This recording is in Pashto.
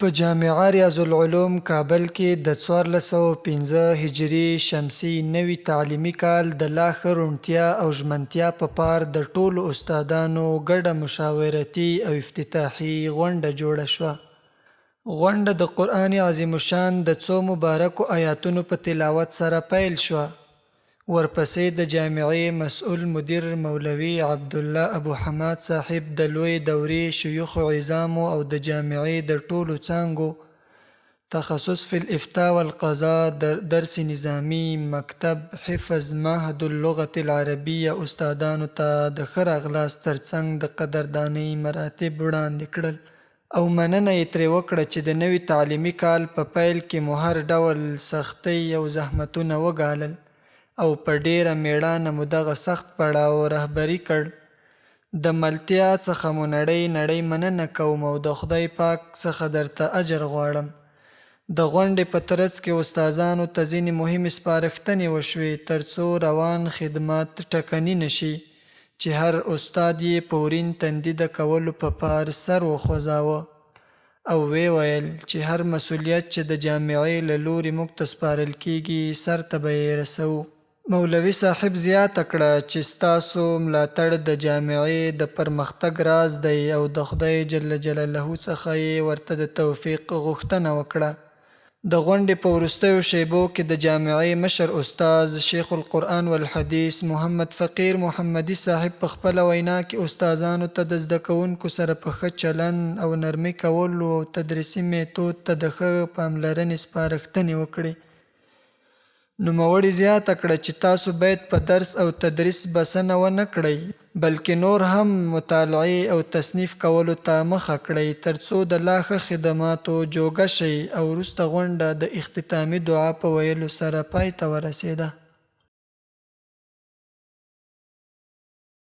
په جامعه ریاض العلوم کابل کې د 1415 هجري شمسي نوي تعلیمي کال د لا ښه روڼتیا او ژمنتیا په پار د ټولو استادانو ګډه مشاورتي او افتتاحي غونډه جوړه شوه. غونډه د قرآن عظیم الشان د څو مبارکو آیاتونو په تلاوت سره پیل شوه. ورپسې د جامعې مسؤل مدیر مولوي عبدالله ابو حماد صاحب د لوی دورې شیوخو عظامو او د جامعې د ټولو څانګو تخصص فی الافتاء والقضاء درس نظامی مکتب حفظ معهد اللغة العربیه استادانو ته د ښه راغلاست ترڅنګ د قدردانۍ مراتب وړاندې کړل او مننه یې ترې وکړه چې د نوي تعلیمي کال په پیل کې مو هر ډول سختۍ او زحمتونه وګالل او په ډیره میړانه مو دغه سخت پړاو رهبري کړ. د ملتیا څخه مو نړۍ مننه کوم او د خدای پاک څخه درته اجر غواړم. د غونډې په ترڅ کې استادانو ته ځینې مهمې سپارښتنې وشوې ترڅو روان خدمات ټکني نشي چې هر استاد یې په ورین تندي د کولو په پار سر وخوځاوه او ویې ویل چې هر مسؤلیت چې د جامعې له لوري موږ ته سپارل کیږي سر ته به یې رسوو. مولوي صاحب زیاته کړه چې ستاسو ملاتړ د جامعې د پرمختګ راز دی او د خدای جل جلاله څخه یې ورته د توفیق غوښتنه وکړه. د غونډې په وروستیو شیبو کې د جامعې مشر استاد شیخ القرآن والحدیث محمد فقیر محمدي صاحب په خپله وینا کې استادانو ته د زده کوونکو سره په ښه چلند او نرمي کولو او تدریسي میتود ته د ښه پاملرنې سپارښتنې وکړې. نوموړي زیاته کړه چې تاسو باید په درس او تدریس بسنه ونه کړئ بلکې نور هم مطالعې او تصنیف کولو ته مخه کړئ ترڅو د لا ښه خدماتو جوګه شئ او وروسته غونډه د اختتامي دعا په ویلو سره پای ته ورسېده.